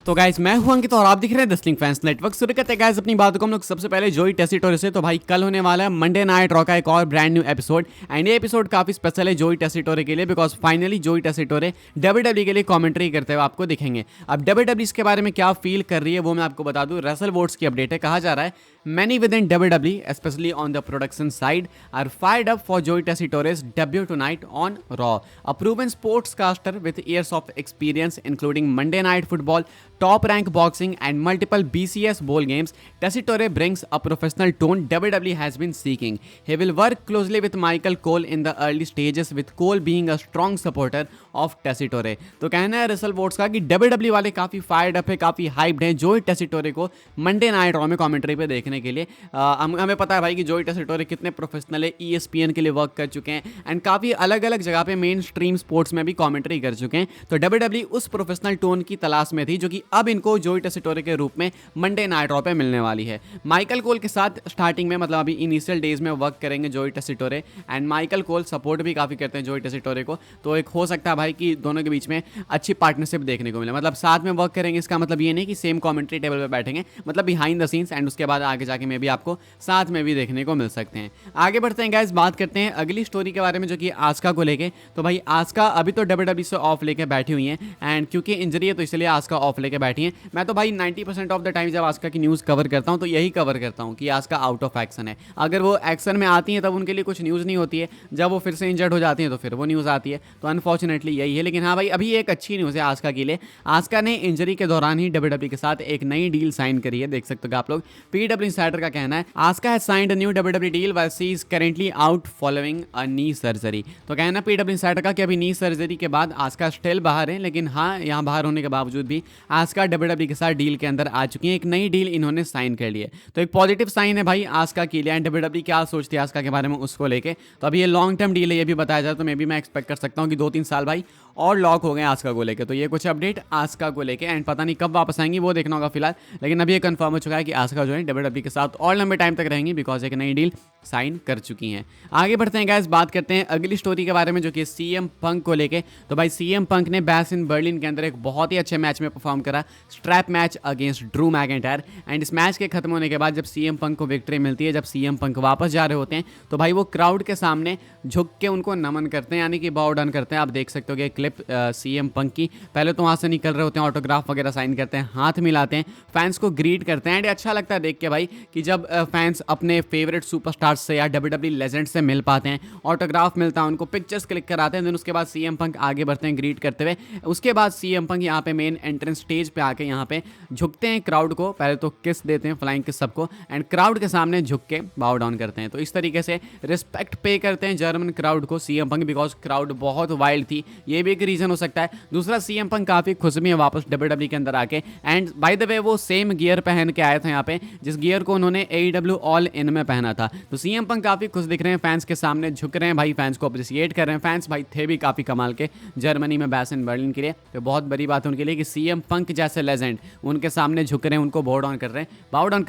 तो गाइस मैं हूं अंकित और आप दिख रहे हैं रेसलिंग फैंस नेटवर्क। शुरू करते हैं गाइस अपनी बातों को हम लोग सबसे पहले जोई टेसिटोरे से। तो भाई कल होने वाला है मंडे नाइट रॉ का एक और ब्रांड न्यू एपिसोड एंड ये एपिसोड काफी स्पेशल है जोई टेसिटोरे के लिए बिकॉज फाइनली जोई टेसिटोरे डब्ल्यूडब्ल्यू के लिए कमेंट्री करते हुए आपको दिखेंगे। अब डब्ल्यूडब्ल्यू इसके बारे में क्या फील कर रही है वो मैं आपको बता दूं। रेसल वोट्स की अपडेट है, कहा जा रहा है many within WWE, especially on the production side, are fired up for Joey Tessitore's debut tonight on Raw. A proven sportscaster with years of experience, including Monday Night Football, top-rank boxing, and multiple BCS bowl games, Tessitore brings a professional tone WWE has been seeking. He will work closely with Michael Cole in the early stages, with Cole being a strong supporter of Tessitore. तो कहना है wrestle votes का कि WWE वाले काफ़ी fired up है, काफ़ी hyped हैं जोई टेसिटोरे को मंडे नाइट रॉ में कमेंट्री पे देखने के लिए। हमें पता है भाई कि जोई टेसिटोरे कितने प्रोफेशनल है, ESPN के लिए वर्क कर चुके हैं एंड काफ़ी अलग अलग जगह पे मेन स्ट्रीम स्पोर्ट्स में भी कमेंट्री कर चुके हैं। तो WWE उस प्रोफेशनल टोन की तलाश में थी जो कि अब इनको जोई टेसिटोरे के रूप में मंडे नाइट रॉ पे मिलने वाली है। माइकल कोल के साथ स्टार्टिंग में मतलब अभी इनिशियल डेज में वर्क करेंगे जोई टेसिटोरे एंड माइकल कोल सपोर्ट भी काफ़ी करते हैं जोई टेसिटोरे को। तो एक हो सकता है भाई कि दोनों के बीच में अच्छी पार्टनरशिप देखने को मिले, मतलब साथ में वर्क करेंगे। इसका मतलब ये नहीं कि सेम कमेंट्री टेबल पे बैठेंगे, मतलब बिहाइंड द सीन्स एंड उसके बाद आगे जाके में भी आपको साथ में भी देखने को मिल सकते हैं। आगे बढ़ते हैं गाइस, बात करते हैं अगली स्टोरी के बारे में जो कि आस्का को लेके। तो भाई आस्का अभी तो डब्ल्यूडब्ल्यू से ऑफ लेके बैठी हुई हैं एंड क्योंकि इंजरी है तो इसलिए आस्का ऑफ लेके बैठी हैं। मैं तो भाई 90% ऑफ द टाइम जब आस्का की न्यूज़ कवर करता हूँ तो यही कवर करता हूँ कि आस्का आउट ऑफ एक्शन है। अगर वो एक्शन में आती हैं तब उनके लिए कुछ न्यूज़ नहीं होती है, जब वो फिर से इंजर्ड हो जाती हैं तो फिर वो न्यूज़ आती है। तो अनफॉर्चुनेटली यही है। लेकिन हाँ भाई अभी एक अच्छी न्यूज़ है आस्का के लिए। आस्का ने इंजरी के दौरान ही डब्ल्यूडब्ल्यू के साथ एक नई डील साइन करी है, देख सकते हो आप लोग। पीडब्ल्यू इंसाइडर का कहना है Asuka has signed a new WW deal while she is currently out following a knee surgery. तो कहना पीडब्ल्यू इंसाइडर का कि अभी नी सर्जरी के बाद आस्का स्टिल बाहर है, लेकिन हाँ यहाँ बाहर होने के बावजूद भी आस्का डब्ल्यूडब्ल्यू के साथ डील के अंदर आ चुकी है। एक नई डील इन्होंने साइन कर ली है, तो एक पॉजिटिव साइन है भाई आस्का के लिए। एंड डब्ल्यूडब्ल्यू क्या सोचती है आस्का के बारे में उसको लेके, तो अभी ये लॉन्ग टर्म डील है ये भी बताया जाए तो मैं एक्सपेक्ट कर सकता हूँ कि 2-3 साल भाई और लॉक हो गए आस्का को लेके। तो ये कुछ अपडेट आस्का को लेके एंड पता नहीं कब वापस आएंगी वो देखना होगा फिलहाल, लेकिन अभी ये कंफर्म हो चुका है कि आस्का जो है डब्ल्यूडब्ल्यू के साथ और लंबे टाइम तक रहेंगी बिकॉज एक नई डील साइन कर चुकी हैं। आगे बढ़ते हैं गाइस, बात करते हैं अगली स्टोरी के बारे में जो कि CM पंक को लेके। तो भाई CM पंक ने बैश इन बर्लिन के अंदर एक बहुत ही अच्छे मैच में परफॉर्म करा, strap match against Drew McIntyre. And इस मैच के खत्म होने के बाद जब CM पंक को विक्ट्री मिलती है, जब CM पंक वापस जा रहे होते हैं तो भाई वो क्राउड के सामने झुक के उनको नमन करते हैं, यानी कि बाउ डाउन करते हैं। आप देख सकते हो कि क्लिप CM पंक की। पहले तो वहाँ से निकल रहे होते हैं, ऑटोग्राफ वगैरह साइन करते हैं, हाथ मिलाते हैं, फैंस को ग्रीट करते हैं। एंड अच्छा लगता है देख के भाई कि जब फैंस अपने फेवरेट सुपरस्टार्स से या डब्ल्यूडब्ल्यू लेजेंड से मिल पाते हैं, ऑटोग्राफ मिलता है, उनको पिक्चर्स क्लिक कराते हैं। देन उसके बाद CM पंक आगे बढ़ते हैं ग्रीट करते हुए। उसके बाद CM पंक यहाँ पे मेन एंट्रेंस स्टेज पे आके यहाँ पे झुकते हैं क्राउड को, पहले तो किस देते हैं, फ्लाइंग किस सबको, एंड क्राउड के सामने झुक के बाउ डाउन करते हैं। तो इस तरीके से रिस्पेक्ट पे करते हैं जर्मन क्राउड को CM पंक, बिकॉज क्राउड बहुत वाइल्ड थी, ये भी एक रीजन हो सकता है। दूसरा CM पंक काफी खुश भी है वापस डब्ल्यूडब्ल्यू के अंदर आके। एंड बाय द वे वो सेम गियर पहन के आए थे यहाँ पे जिस गियर को उन्होंने AEW ऑल इन में पहना था। तो CM पंक काफी खुश दिख रहे हैं, फैंस के सामने झुक रहे हैं भाई, फैंस को अप्रिशिएट कर रहे हैं। फैंस भाई थे भी काफी कमाल के जर्मनी में बैश इन बर्लिन के लिए। तो बहुत बड़ी बात है उनके लिए कि CM पंक जैसे लेजेंड उनके सामने झुक रहे हैं, उनको बाउ डाउन कर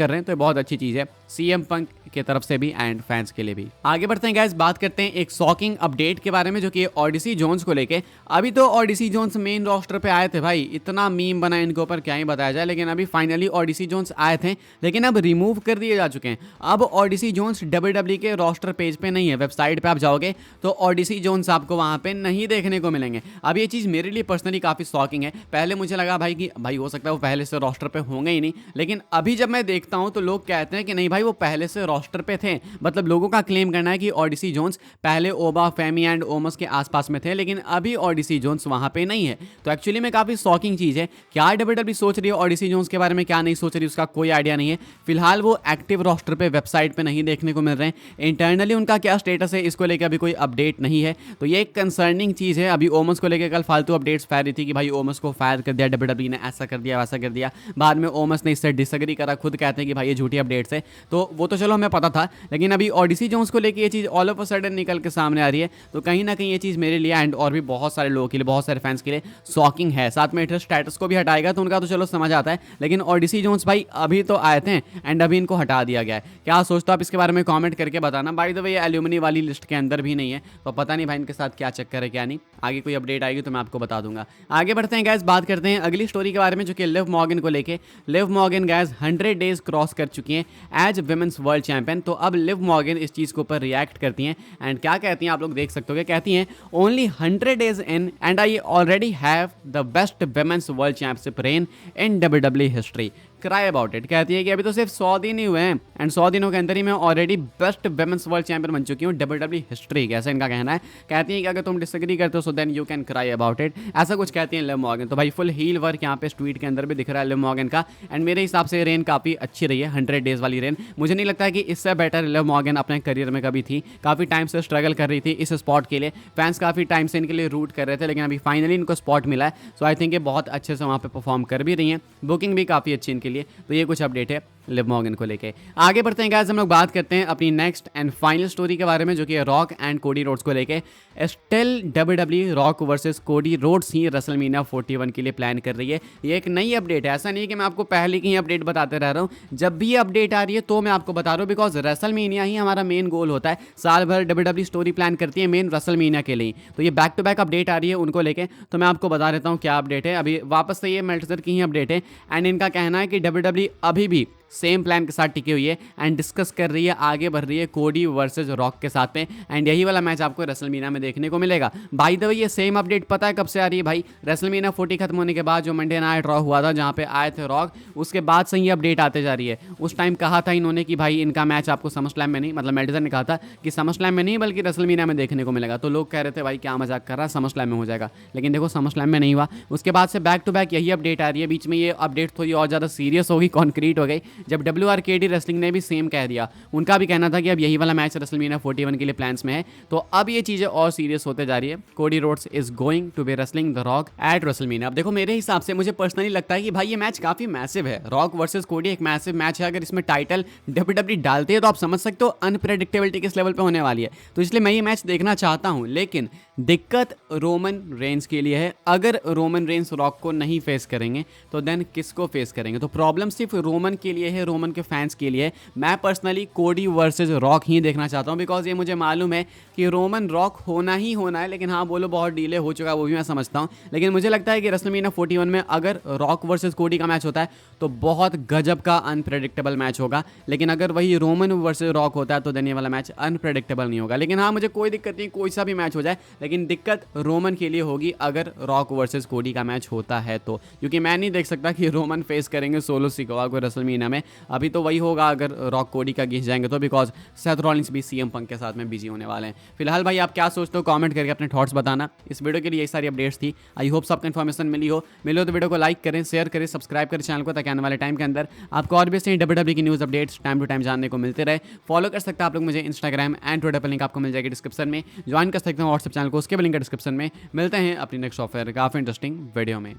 रहे हैं। तो बहुत अच्छी चीज है CM पंक की तरफ से भी एंड फैंस के लिए भी। आगे बढ़ते हैं गाइस, बात करते हैं एक शॉकिंग अपडेट के बारे में जो कि ऑडिसी जोन्स को लेके। अभी तो ऑडिसी जोन्स मेन रोस्टर पे आए थे भाई, इतना मीम बना इनके ऊपर क्या ही बताया जाए, लेकिन अभी फाइनली ऑडिसी जोन्स आए थे, लेकिन अब रिमूव कर दिए जा चुके हैं। अब ऑडिसी जोन्स डब्ल्यूडब्ल्यू के रोस्टर पेज पे नहीं है, वेबसाइट पे आप जाओगे तो ऑडिसी जोन्स आपको वहां पे नहीं देखने को मिलेंगे। अब ये चीज़ मेरे लिए पर्सनली काफ़ी शॉकिंग है। पहले मुझे लगा भाई कि भाई हो सकता है वो पहले से रोस्टर पे होंगे ही नहीं, लेकिन अभी जब मैं देखता हूँ तो लोग कहते हैं कि नहीं भाई वो पहले से रोस्टर पे थे। मतलब लोगों का क्लेम करना है कि ऑडिसी जोन्स पहले ओबा, फेमी एंड ओमस के आसपास में थे, लेकिन अभी ऑडिसी जोन्स वहां पे नहीं है। तो एक्चुअली में काफ़ी शॉकिंग चीज़ है। क्या डब्ल्यूडब्ल्यू सोच रही है ऑडिसी जोन्स के बारे में, क्या नहीं सोच रही, उसका कोई आइडिया नहीं है। फिलहाल वो एक्टिव रोस्टर पे वेबसाइट पे नहीं देखने को मिल रहे हैं। इंटरनली उनका क्या स्टेटस है इसको लेकर अभी कोई अपडेट नहीं है, तो ये एक कंसर्निंग चीज़ है। अभी ओमस को लेकर कल फालतू अपडेट्स फैल रही थी कि भाई ओमस को फायर कर दिया डब्ल्यूडब्ल्यू ने, ऐसा कर दिया वैसा कर दिया। बाद में ओमस ने इससे डिसएग्री करा, खुद कहते हैं कि भाई ये झूठी अपडेट्स है। तो वो तो चलो हमें पता था, लेकिन अभी ऑडिसी जोन्स को लेकर ये चीज़ ऑल ऑफ अ सडन निकल के सामने आ रही है। तो कहीं ना कहीं ये चीज़ मेरे लिए एंड और भी बहुत सारे लोगों के लिए, बहुत सारे फैंस के लिए शॉकिंग है। साथ में स्टेटस को भी हटाएगा तो उनका तो चलो समझ आता है, लेकिन ऑडिसी जोन्स भाई अभी तो आए थे एंड अभी इनको हटा दिया गया है। क्या सोचते हो आप इसके बारे में? कमेंट करके बताना। बाय द वे ये एल्यूमिनी वाली लिस्ट के अंदर भी नहीं है, तो पता नहीं भाई इनके साथ क्या चक्कर है क्या नहीं। आगे कोई अपडेट आएगी तो मैं आपको बता दूंगा। आगे बढ़ते हैं गैस, बात करते हैं अगली स्टोरी के बारे में जो कि लिव मॉर्गन को लेके। Liv Morgan gas 100 days cross कर चुकी हैं एज विमेंस वर्ल्ड चैंपियन। तो अब लिव मॉर्गन इस चीज़ के ऊपर रिएक्ट करती हैं एंड क्या कहती हैं आप लोग देख सकते हो। कहती हैं only 100 days in and I already have the best women's world championship rain in WWE history, cry about it. कहती है कि अभी तो सिर्फ 100 दिन ही हुए हैं एंड 100 दिनों के अंदर ही मैं already best women's world champion बन चुकी हूँ WWE हिस्ट्री, ऐसा इनका कहना है। कहती है कि अगर तुम डिसएग्री करते हो so then you can cry about it, ऐसा कुछ कहती है लिव मॉर्गन। तो भाई फुल हील वर्क यहाँ पे ट्वीट के अंदर भी दिख रहा है लिव मॉर्गन का एंड मेरे हिसाब से रेन काफ़ी अच्छी रही है, 100 डेज वाली रेन। मुझे नहीं लगता है कि इससे बेटर लिव मॉर्गन अपने करियर में कभी थी। काफ़ी टाइम से स्ट्रगल कर रही थी इस स्पॉट के लिए, फैंस काफ़ी टाइम से इनके लिए रूट कर रहे थे, लेकिन अभी फाइनली इनको स्पॉट मिला है। सो आई थिंक ये बहुत अच्छे से वहाँ पे परफॉर्म कर भी रही हैं, बुकिंग भी काफ़ी अच्छी इनके लिए। तो ये कुछ अपडेट है लिव मॉर्गन को लेके। आगे बढ़ते हैं गाइस, हम लोग बात करते हैं अपनी नेक्स्ट एंड फाइनल स्टोरी के बारे में जो कि रॉक एंड कोडी रोड्स को लेके। Still WWE Rock versus Cody Rhodes ही रेसलमेनिया 41 के लिए प्लान कर रही है। ये एक नई अपडेट है, ऐसा नहीं है कि मैं आपको पहले की ही अपडेट बताते रह रहा हूँ। जब भी ये अपडेट आ रही है तो मैं आपको बता रहा हूँ, बिकॉज रेसलमेनिया ही हमारा मेन गोल होता है। साल भर WWE स्टोरी प्लान करती है मेन रेसलमेनिया के लिए, तो ये बैक टू बैक अपडेट आ रही है उनको लेके। तो मैं आपको बता देता हूँ क्या अपडेट है। अभी वापस से ये मेल्टजर की ही अपडेट है एंड इनका कहना है कि WWE अभी भी सेम प्लान के साथ टिकी हुई है एंड डिस्कस कर रही है, आगे बढ़ रही है कोडी वर्सेस रॉक के साथ में एंड यही वाला मैच आपको रेसलमेनिया में देखने को मिलेगा। बाय द वे ये सेम अपडेट पता है कब से आ रही है भाई, रेसलमेनिया 40 खत्म होने के बाद जो मंडे नाइट रॉ हुआ था जहाँ पे आए थे रॉक, उसके बाद से ही अपडेट आते जा रही है। उस टाइम कहा था इन्होंने कि भाई इनका मैच आपको समरस्लैम में नहीं, मतलब मेल्टजर ने कहा था कि समरस्लैम में नहीं बल्कि रेसलमेनिया में देखने को मिलेगा। तो लोग कह रहे थे भाई क्या मजाक कर रहा है, समरस्लैम में हो जाएगा, लेकिन देखो समरस्लैम में नहीं हुआ। उसके बाद से बैक टू बैक यही अपडेट आ रही है। बीच में ये अपडेट थोड़ी और ज़्यादा सीरियस होगी, कॉन्क्रीट हो गई, जब WRKD रेसलिंग ने भी सेम कह दिया। उनका भी कहना था कि अब यही वाला मैच रेसलमेनिया 41 के लिए प्लान्स में है। तो अब ये चीजें और सीरियस होते जा रही है। Cody Rhodes is going to be wrestling the Rock at WrestleMania. अब देखो मेरे हिसाब से, मुझे पर्सनली लगता है कि भाई ये मैच काफी मैसिव है। रॉक वर्सेस कोडी एक मैसिव मैच है। अगर इसमें टाइटल WWE डालते हैं तो आप समझ सकते हो अनप्रेडिक्टेबिलिटी किस लेवल पे होने वाली है। तो इसलिए मैं ये मैच देखना चाहता हूं, लेकिन दिक्कत रोमन रेंस के लिए है। अगर रोमन रेंस रॉक को नहीं फेस करेंगे तो देन किसको फेस करेंगे? तो प्रॉब्लम सिर्फ रोमन के लिए है, रोमन के फैंस के लिए। मैं पर्सनली कोडी वर्सेस रॉक ही देखना चाहता हूं, बिकॉज ये मुझे मालूम है कि रोमन रॉक होना ही होना है। लेकिन हाँ बोलो बहुत डिले हो चुका है, वो भी मैं समझता हूं, लेकिन मुझे लगता है कि रेसलमेनिया 41 में अगर रॉक वर्सेस कोडी का मैच होता है तो बहुत गजब का अनप्रेडिक्टेबल मैच होगा। लेकिन अगर वही रोमन वर्सेस रॉक होता है तो देन ये वाला मैच अनप्रेडिक्टेबल नहीं होगा। लेकिन हाँ मुझे कोई दिक्कत नहीं, कोई सा भी मैच हो जाए, लेकिन दिक्कत रोमन के लिए होगी अगर रॉक वर्सेस कोडी का मैच होता है तो, क्योंकि मैं नहीं देख सकता कि रोमन फेस करेंगे सोलो सिकोआ को रेसलमेनिया में। अभी तो वही होगा अगर रॉक कोडी का घिस जाएंगे तो, बिकॉज सेथ रॉलिंस भी CM पंक के साथ में बिजी होने वाले हैं। फिलहाल भाई आप क्या सोचते हो कमेंट करके अपने थॉट्स बताना। इस वीडियो के लिए यही सारी अपडेट्स थी। आई होप सबको इन्फॉर्मेशन मिली हो तो वीडियो को लाइक करें, शेयर करें, सब्सक्राइब करें चैनल को, ताकि आने वाले टाइम के अंदर आपको और भी सही WWE की news updates time to time जानने को मिलते रहे। फॉलो कर सकते हैं आप लोग मुझे इंस्टाग्राम एंड ट्विटर पर, लिंक आपको मिल जाएगी डिस्क्रिप्शन में। ज्वाइन कर सकते हैं व्हाट्सएप चैनल को, उसके भी लिंक डिस्क्रिप्शन में। मिलते हैं अपनी नेक्स्ट सॉफ्टवेयर काफ़ी इंटरेस्टिंग वीडियो में।